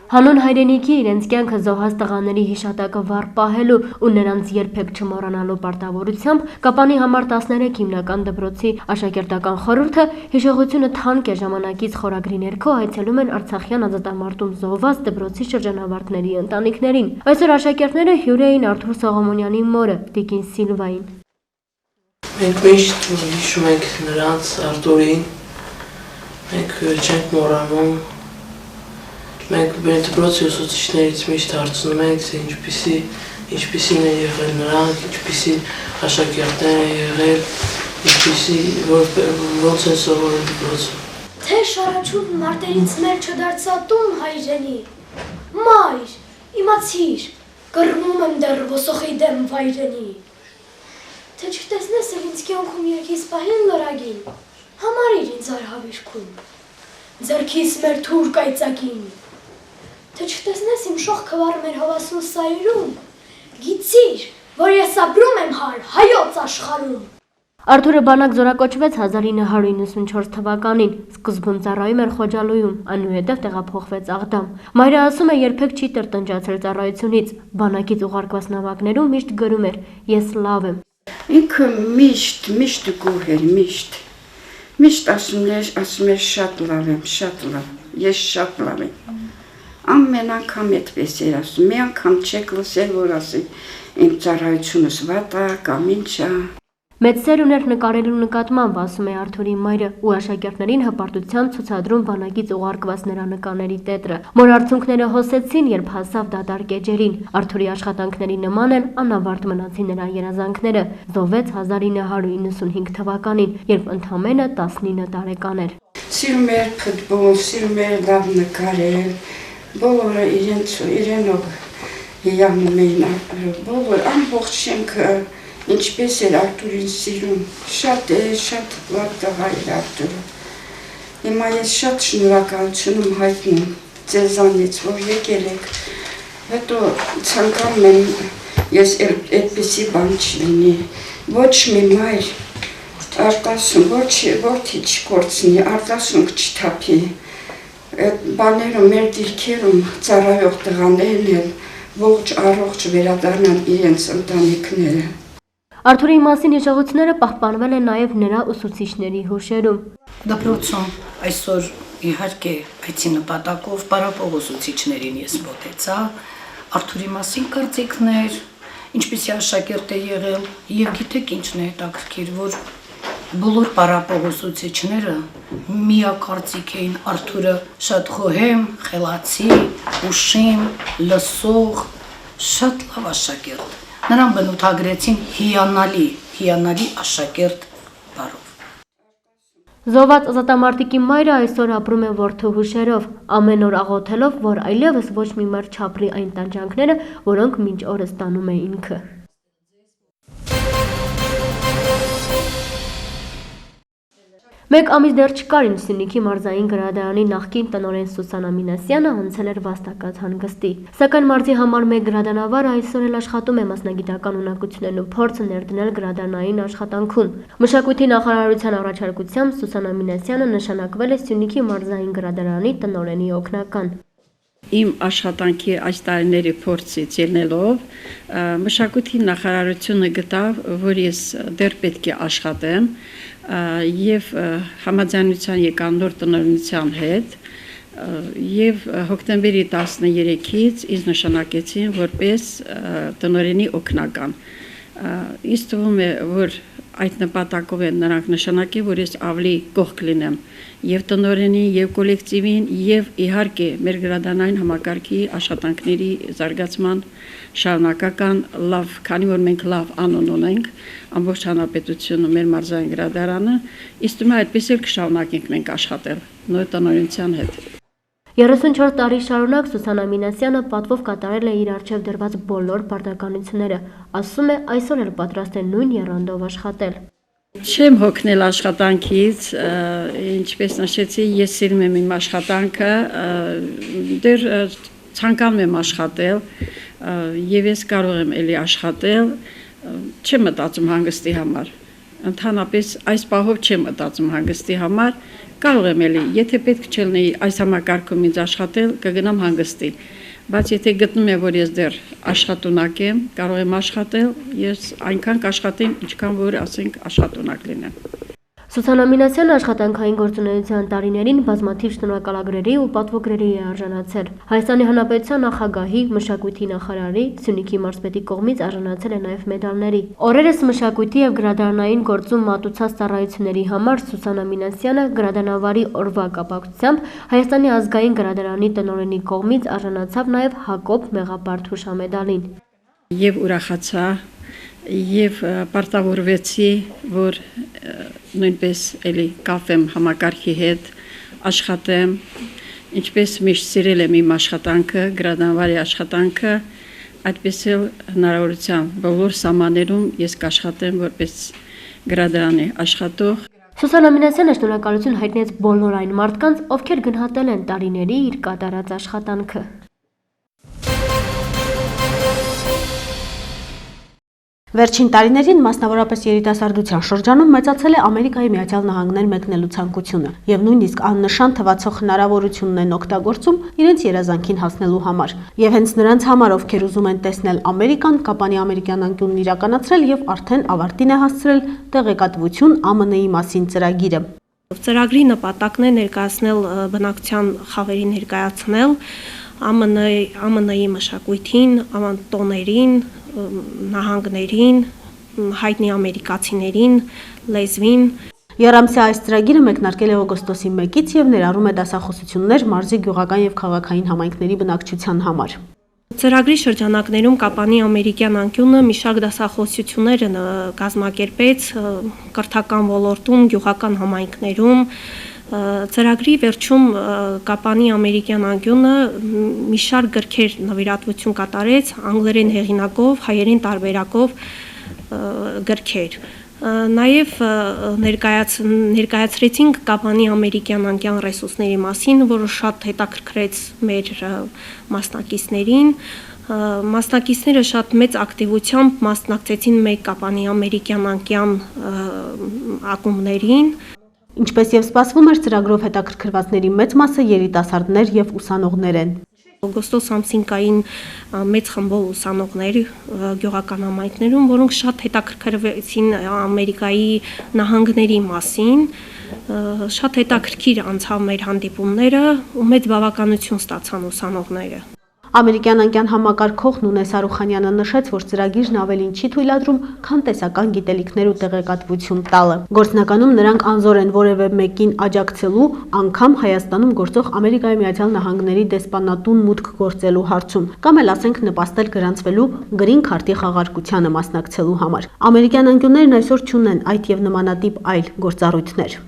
Հանուն հայրենիքի իրենց կյանքը զոհած տղաների հիշատակը վառ պահելու ու նրանց երբեք չմոռանալու պարտավորությամբ Կապանի համար 13 հիմնական դպրոցի աշակերտական խորհուրդը հիշողությունը թանկ է ժամանակից խորագրի ներքո այցելում են Արցախյան ազատամարտում զոհված դպրոցի շրջանավարտների ընտանիքներին։ Այսօր աշակերտները հյուր էին Արթուր Սողոմոնյանի մորը Տիկին Սիլվային։ Մենք միշտ հիշում ենք նրանց Արտուրին, մենք չենք մոռանում, մենք մեր դպրոցի ուսուցիչներից միշտ հարցնում ենք, թե ինչպիսին են եղել նրանք, ինչպիսին աշակերտներ են եղել, ոնց են սովորել դպրոցում։ Թե շարաչուն մարտերից մեր չդարձատում հայրենի, մայր, իմացիր, կռնում եմ դեռ ոսոխի դեմ վայրենի։ Թե չտեսնես էլ ինձ կյանքում երկիս պահին լրագին, համարիր ինձ արհավիրքում, ձեռքիս մեր թուր կայծակին։ Թե չտեսնես իմ շող քվար մեր հավասուն սայրում, գիծիր, որ ես ապրում եմ հայոց աշխարհում։ Արթուրը բանակ զորակոչվեց 1994 թվականին, սկզբում ծառայում էր Խոջալույում, այնուհետև տեղափոխվեց Աղդամ։ Մայրը ասում է երբեք չի տրտնջացել ծառայությունից, բանակից ուղարկված նամակներում միշտ գրում էր «Ես լավ եմ»։ Ինքը միշտ գոհ էր, միշտ ասում էր շատ լավ եմ, ես շատ լավ եմ։ Ամեն անգամ այդպես էր ասում, մի անգամ չեք լսել, որ ասի իմ ծառայությունս վատ է կամ ինչ է։ Մեծ սեր ուներ նկարելու նկատմամբ, ասում է Արթուրի մայրը, ու աշակերտներին հպարտությամբ ցուցադրում բանակից ուղարկված նրա նկարների տետրը։ Մոր արցունքները հոսեցին, երբ հասավ դատարկ էջերին։ Արթուրի աշխատանքների նման են անավարտ մնացին նրա երազանքները։ Զոհվեց 1995 թվականին, երբ ընդամենը 19 տարեկան էր։ Սիրում էր ֆուտբոլ, սիրում էր լավ նկարել, բոլորը իրենով հիանում էին, բոլոր ամբողջ շենքը ինչպես էր Արտուրին սիրում, շատ լավ տղա էր Արտուրը։ Հիմա ես շատ շնորհակալություն հայտնում ձեզանից, որ եկել եք, հետո ցանկանում եմ ես այդպիսի բան չլինի, ոչ մի մայր արտասում, որդի չկորցնի, արտասունք չթափի, այդ բաներում մեր դիրքերում ծառայող տղաներն էլ ողջ առողջ վերադառնան իրենց ընտանիքները։ Արթուրի մասին հիշողությունները պահպանվել են նաև նրա ուսուցիչների հուշերում։ Դպրոցում այսօր իհարկե այցի նպատակով պարապող ուսուցիչներին ես մոտեցա, Արթուրի մասին կարծիքներ, ինչպիսի աշակերտ է եղել, եւ գիտեք ինչն է հետաքրքիր, որ բոլոր պարապող ուսուցիչները միակարծիք էին Արթուրը շատ խոհեմ, խելացի, ուշիմ, լսող, շատ լավ աշակերտ։ Նրան բնութագրեցին հիանալի աշակերտ բառով։ Զոհված ազատամարտիկի մայրը այսօր ապրում է որդու հուշերով, ամեն օր աղոթելով, որ այլևս ոչ մի մայր չապրի այն տանջանքները, որոնք մինչ օրս տանում է ինքը։ Մեկ ամիս դեռ չկար, ինչ Սյունիքի մարզային գրադարանի նախկին տնօրեն Սուսանա Մինասյանը անցել էր վաստակած հանգստի։ Սակայն մարզի համար մեկ գրադարանավարը այսօր էլ աշխատում է մասնագիտական ունակություններն ու փորձը ներդնել գրադարանային աշխատանքում։ Մշակույթի նախարարության առաջարկությամբ Սուսանա Մինասյանը նշանակվել է Սյունիքի մարզային գրադարանի տնօրենի օգնական։ Իմ աշխատանքի այս տարիների փորձից ելնելով մշակույթի նախարարությունը գտավ, որ ես դեռ պետք է աշխատեմ եւ համաձայնության եկան նոր տնօրենության հետ եւ հոկտեմբերի 13-ից ինձ նշանակեցին որպես տնօրենի օգնական։ Ինձ թվում է, որ այդ նպատակով են նրանք նշանակի, որ ես ավելի կողք լինեմ եւ տնօրենի եւ կոլեկտիվին եւ իհարկե մեր գրադարանային համակարգի աշխատանքների զարգացման շարունակական լավ, քանի որ մենք լավ անուն ունենք, ամբողջ հանրապետությունը մեր մարզային գրադարանը, իսկ դու այդպես էլ կշարունակենք մենք աշխատել նոր տնօրենության հետ։ 34 տարի շարունակ Սուսանա Մինասյանը պատվով կատարել է իր առջև դրված բոլոր պարտականությունները, ասում է այսօր էլ պատրաստ է նույն եռանդով աշխատել։ Չեմ հոգնել աշխատանքից, ինչպես նշեցի, ես սիրում եմ իմ աշխատանքը, դեռ ցանկանում եմ աշխատել եւ ես կարող եմ էլի աշխատել, չեմ մտածում հանգստի համար։ Ընդհանրապես այս պահով չեմ մտածում հանգստի համար, կարող եմ էլի, եթե պետք չլինի այս համակարգում ինձ աշխատել, կգնամ հանգստի։ Բայց եթե գտնում եմ, որ ես դեռ աշխատունակ եմ, կարող եմ աշխատել, ես այնքան կաշխատեմ, ինչքան որ ասենք աշխատունակ լինեմ։ Սուսաննա Մինասյանը աշխատանքային գործունեության տարիներին բազմաթիվ շնորհակալագրերի ու պատվոգրերի է արժանացել։ Հայաստանի Հանրապետության նախագահի, մշակույթի նախարարի, Սյունիքի մարզպետի կողմից արժանացել է նաև մեդալների։ Օրերս մշակույթի եւ գրադարանային գործում մատուցած ծառայությունների համար Սուսաննա Մինասյանը գրադարանավարի օրվա կապակցությամբ Հայաստանի ազգային գրադարանի տնօրենի կողմից արժանացավ նաև Հակոբ Մեղապարտ հուշամեդալին։ Եվ ուրախացա, եւ պարտավորվեցի, որ նույնպես էլի կապեմ համակարգի հետ, աշխատեմ, ինչպես միշտ սիրել եմ իմ աշխատանքը, գրադարանավարի աշխատանքը, այդպես էլ հնարավորության բոլոր սահմաններում ես կաշխատեմ որպես գրադարանի աշխատող։ Սուսաննա Մինասյանը շնորհակալություն հայտնեց բոլոր այն մարդկանց, ովքեր գնահատել են տարիների իր կատարած աշխատանքը։ Վերջին տարիներին, մասնավորապես երիտասարդության շրջանում մեծացել է Ամերիկայի Միացյալ Նահանգներ մեկնելու ցանկությունը եւ նույնիսկ աննշան թվացող հնարավորությունն են օգտագործում իրենց երազանքին հասնելու համար։ Եվ հենց նրանց համար, ովքեր ուզում են տեսնել Ամերիկան, Կապանի ամերիկյան անկյունն իրականացրել եւ արդեն ավարտին է հասցրել տեղեկատվություն ԱՄՆ-ի մասին ծրագիրը։ Ծրագրի նպատակն է ներկայացնել բնակչության խավերի ներկայացնել ԱՄՆ-ի մշակույթին, տոներին, նահանգներին, հայտնի ամերիկացիներին, լեզվին։ Եռամսյա այս ծրագիրը մեկնարկել է օգոստոսի 1-ից եւ ներառում է դասախոսություններ մարզի գյուղական եւ քաղաքային համայնքների բնակչության համար։ Ծրագրի շրջանակներում Կապանի ամերիկյան անկյունը մի շարք դասախոսություններ կազմակերպեց կրթական ոլորտում, գյուղական համայնքներում։ Ծրագրի վերջում Կապանի ամերիկյան անկյունը մի շարք գրքեր նվիրատվություն կատարեց անգլերեն հեղինակով, հայերեն տարբերակով գրքեր։ Նաև ներկայացրեցինք Կապանի ամերիկյան անկյան ռեսուրսների մասին, որը շատ հետաքրքրեց մեր մասնակիցներին։ Մասնակիցները շատ մեծ ակտիվությամբ մասնակցեցին մեկ Կապանի ամերիկյան անկյան ակումբներին։ Ինչպես եւ սպասվում էր, ծրագրով հետաքրքրվածների մեծ մասը երիտասարդներ եւ ուսանողներ են։ Օգոստոս ամսին կային մեծ խմբով ուսանողներ գյուղական համայնքներում, որոնք շատ հետաքրքրվեցին Ամերիկայի նահանգների մասին, շատ հետաքրքիր անցավ մեր հանդիպումները ու մեծ բավականություն ստացան ուսանողները։ Ամերիկյան անկյան համակարգող Նունես Արուխանյանը նշեց, որ ծրագիրն ավելին չի թույլատրում, քան տեսական գիտելիքներ ու տեղեկատվություն տալը։ Գործնականում նրանք անզոր են որևէ մեկին աջակցելու, անգամ Հայաստանում գործող Ամերիկայի Միացյալ Նահանգների դեսպանատուն մուտք գործելու հարցում, կամ էլ ասենք նպաստել գրանցվելու գրին քարտի խաղարկությանը մասնակցելու համար։ Ամերիկյան անկյուններն այսօր չունեն այդ եւ նմանատիպ այլ գործառույթներ։